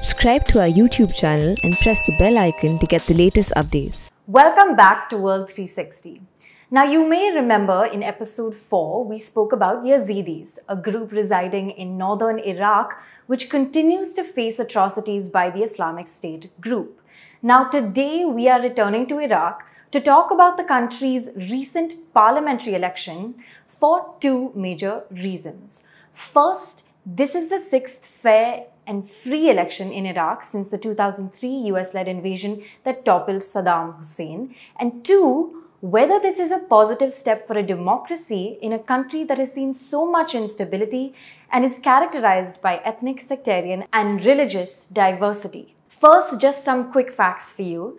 Subscribe to our YouTube channel and press the bell icon to get the latest updates. Welcome back to World 360. Now you may remember in episode 4 we spoke about Yazidis, a group residing in northern Iraq which continues to face atrocities by the Islamic State group. Now today we are returning to Iraq to talk about the country's recent parliamentary election for two major reasons. First, this is the sixth fair and free election in Iraq since the 2003 US-led invasion that toppled Saddam Hussein. And two, whether this is a positive step for a democracy in a country that has seen so much instability and is characterized by ethnic, sectarian, and religious diversity. First, just some quick facts for you.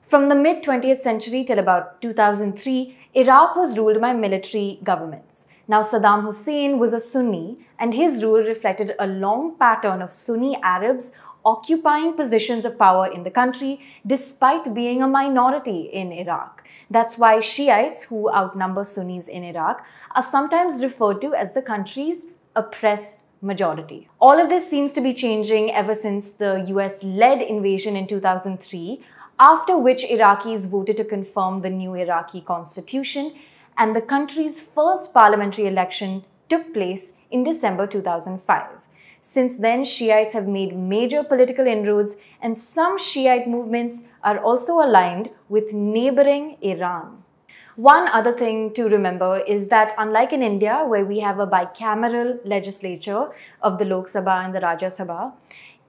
From the mid-20th century till about 2003, Iraq was ruled by military governments. Now, Saddam Hussein was a Sunni, and his rule reflected a long pattern of Sunni Arabs occupying positions of power in the country despite being a minority in Iraq. That's why Shiites, who outnumber Sunnis in Iraq, are sometimes referred to as the country's oppressed majority. All of this seems to be changing ever since the US-led invasion in 2003, after which Iraqis voted to confirm the new Iraqi constitution, and the country's first parliamentary election took place in December 2005. Since then, Shiites have made major political inroads, and some Shiite movements are also aligned with neighboring Iran. One other thing to remember is that unlike in India, where we have a bicameral legislature of the Lok Sabha and the Rajya Sabha,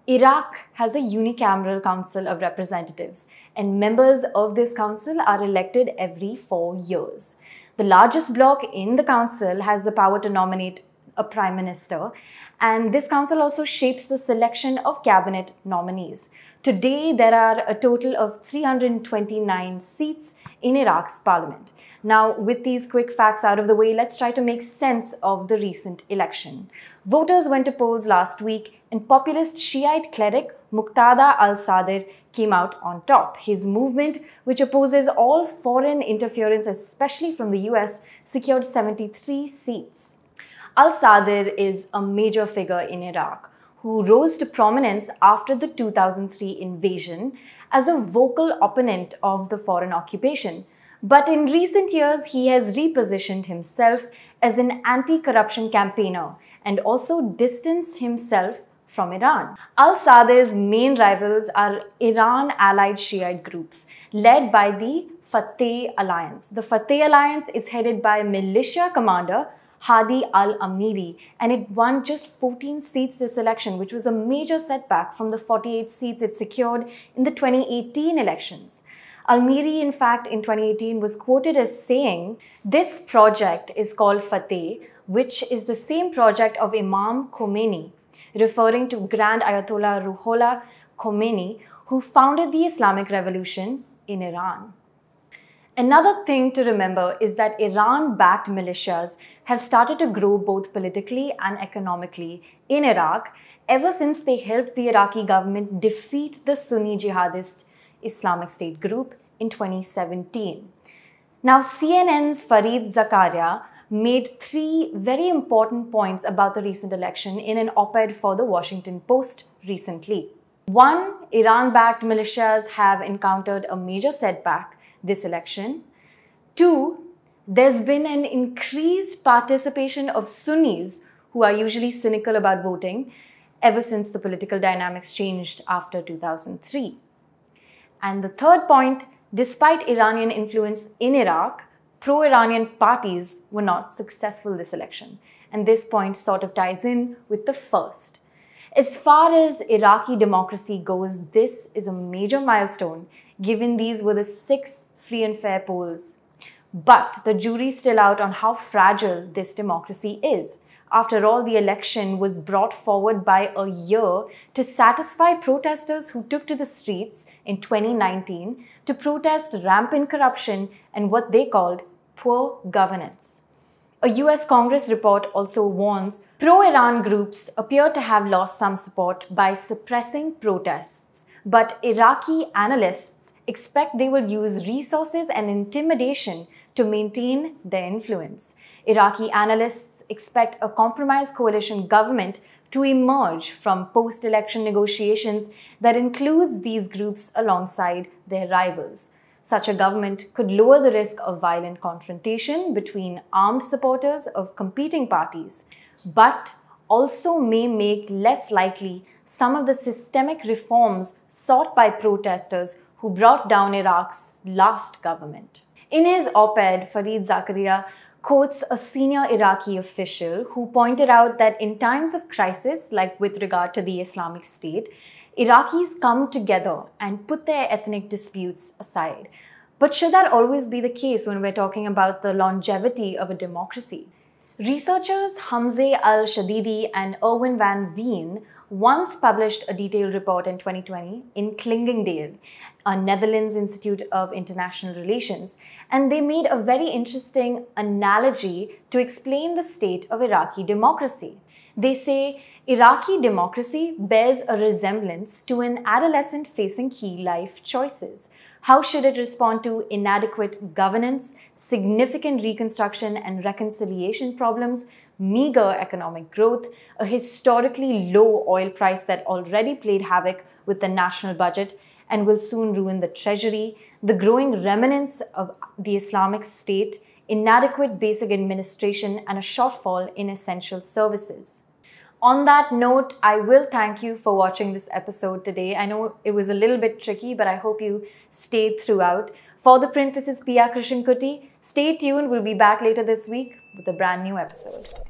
Iraq has a unicameral Council of Representatives, and members of this council are elected every 4 years. The largest bloc in the council has the power to nominate a prime minister, and this council also shapes the selection of cabinet nominees. Today, there are a total of 329 seats in Iraq's parliament. Now, with these quick facts out of the way, let's try to make sense of the recent election. Voters went to polls last week, and populist Shiite cleric Muqtada al-Sadr came out on top. His movement, which opposes all foreign interference, especially from the US, secured 73 seats. Al-Sadr is a major figure in Iraq who rose to prominence after the 2003 invasion as a vocal opponent of the foreign occupation. But in recent years, he has repositioned himself as an anti-corruption campaigner and also distanced himself from Iran. Al-Sadr's main rivals are Iran-allied Shiite groups led by the Fateh Alliance. The Fateh Alliance is headed by militia commander Hadi al-Amiri, and it won just 14 seats this election, which was a major setback from the 48 seats it secured in the 2018 elections. Al-Amiri, in fact, in 2018 was quoted as saying, "This project is called Fateh, which is the same project of Imam Khomeini," referring to Grand Ayatollah Ruhollah Khomeini, who founded the Islamic Revolution in Iran. Another thing to remember is that Iran-backed militias have started to grow both politically and economically in Iraq ever since they helped the Iraqi government defeat the Sunni jihadist Islamic State group in 2017. Now, CNN's Fareed Zackaria made three very important points about the recent election in an op-ed for the Washington Post recently. One, Iran-backed militias have encountered a major setback this election. Two, there's been an increased participation of Sunnis who are usually cynical about voting ever since the political dynamics changed after 2003. And the third point, despite Iranian influence in Iraq, pro-Iranian parties were not successful this election. And this point sort of ties in with the first. As far as Iraqi democracy goes, this is a major milestone, given these were the sixth free and fair polls. But the jury's still out on how fragile this democracy is. After all, the election was brought forward by a year to satisfy protesters who took to the streets in 2019 to protest rampant corruption and what they called poor governance. A US Congress report also warns pro-Iran groups appear to have lost some support by suppressing protests. But Iraqi analysts expect they will use resources and intimidation to maintain their influence. Iraqi analysts expect a compromise coalition government to emerge from post-election negotiations that includes these groups alongside their rivals. Such a government could lower the risk of violent confrontation between armed supporters of competing parties, but also may make less likely some of the systemic reforms sought by protesters who brought down Iraq's last government. In his op-ed, Fareed Zackaria quotes a senior Iraqi official who pointed out that in times of crisis, like with regard to the Islamic State, Iraqis come together and put their ethnic disputes aside. But should that always be the case when we're talking about the longevity of a democracy? Researchers Hamzeh al-Shadeedi and Erwin van Veen once published a detailed report in 2020 in Clingendael, a Netherlands Institute of International Relations, and they made a very interesting analogy to explain the state of Iraqi democracy. They say Iraqi democracy bears a resemblance to an adolescent facing key life choices. How should it respond to inadequate governance, significant reconstruction and reconciliation problems, meager economic growth, a historically low oil price that already played havoc with the national budget and will soon ruin the treasury, the growing remnants of the Islamic State, inadequate basic administration, and a shortfall in essential services? On that note, I will thank you for watching this episode today. I know it was a little bit tricky, but I hope you stayed throughout. For ThePrint, this is Pia Krishnankutty. Stay tuned. We'll be back later this week with a brand new episode.